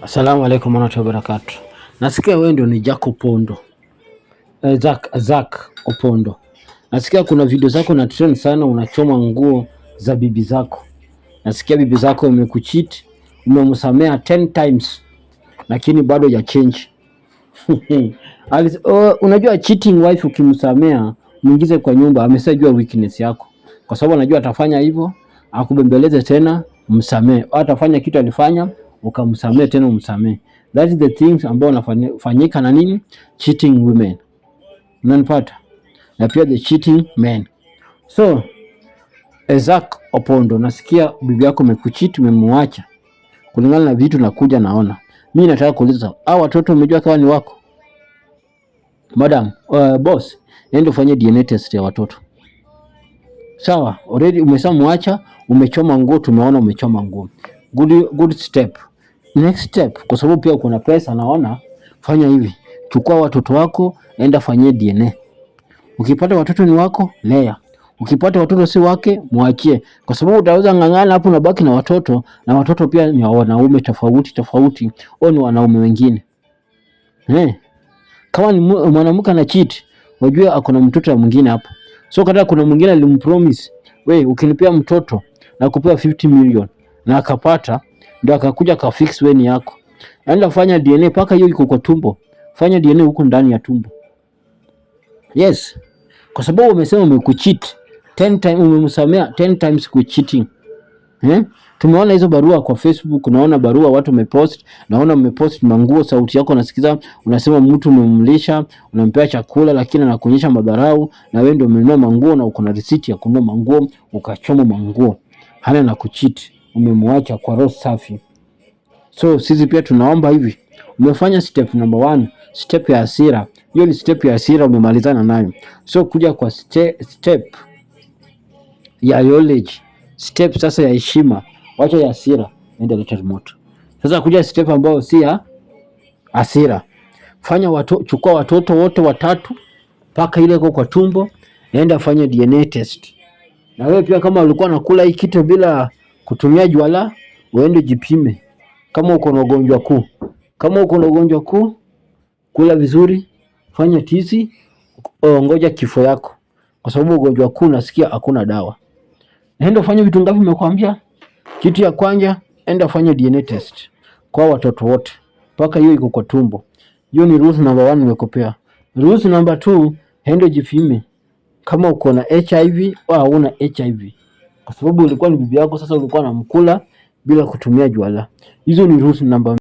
Asalamu alaikum warahmatullahi wabarakatuh. Nasikia wewe ndio ni Jack Opondo. Zack Opondo. Nasikia kuna video zako na trend sana, unachoma nguo za bibi zako. Nasikia bibi zako imekucheat, umemsamea 10 times lakini bado ya change. Unajua cheating wife ukimsamea muingize kwa nyumba, ameshajua weakness yako. Kwa sababu anajua atafanya hivyo, akubembeleze tena, msamee. Atafanya kitu alifanya, ukamsamee tena umsamee. That is the things ambao unafanyika na nini? Cheating women. Unanipata? Na pia the cheating men. So, Zack Opondo, nasikia bibi yako amekucheat, umemwacha. Kulingana na vitu nakuja naona. Mimi nataka kuuliza, hao watoto umejua kama ni wako? Madam, boss, nenda ufanye DNA test ya watoto. Sawa, already umeshamwacha, umechoma nguo, tumeona umechoma nguo. Good step. Next step, kwa sababu pia kuna pesa naona, fanya hivi. Chukua watoto wako, enda fanyie DNA. Ukipata watoto ni wako, lea. Ukipata watoto si wake, muachie. Kwa sababu utaweza ng'ang'ana hapo na baki na watoto pia ni wanaume tofauti, au ni wanaume wengine. Kama ni mwanamke na cheat, wajue akona mtoto mwingine hapo. So kata kuna mwingine alimpromise, we ukinipea mtoto na kupea 50 million na akapata, ndio akakuja ka fix weni yako. Enda fanya DNA paka hiyo iko kwa tumbo. Fanya DNA huko ndani ya tumbo. Yes. Kwa sababu umesema umekucheat 10 times, umemsamea 10 times kwa cheating. Tumeona hizo barua kwa Facebook, naona barua watu wamepost, naona umepost manguo, sauti yako nasikiza, unasema mtu umemlisha, unampea chakula lakini anakuonyesha madharau, na wewe ndio umenunua manguo na uko na receipt ya kununua manguo, ukachoma manguo. Hana na kucheat, umemwacha kwa roho safi. So sisi pia tunaomba hivi, umefanya step number 1, step ya hasira. Hiyo ni step ya hasira, umemalizana nayo. So kuja kwa step ya knowledge, step sasa ya heshima. Wacha ya hasira, enda leta remote. Sasa kuja step ambayo si ya hasira. Chukua watoto wote watatu, paka ile kwa tumbo, enda fanya DNA test. Na wewe pia kama ulikuwa nakula hii kitu bila kutumia juala, uende jipime. Kama uko na ugonjwa kuu, kula vizuri, fanya tizi, ngoja kifo yako. Kwa sababu ugonjwa kuu nasikia hakuna dawa. Enda fanya vitu ngapi nimekuambia? Kitu ya kwanza, enda fanya DNA test kwa watoto wote, paka hiyo iko kwa tumbo. Hiyo ni rules number 1 nimekupea. Rules number 2, enda jipime kama uko na HIV au hauna HIV. Kwa sababu ulikuwa ni bibi yako, sasa ulikuwa unamkula bila kutumia juala. Hizo ni rules number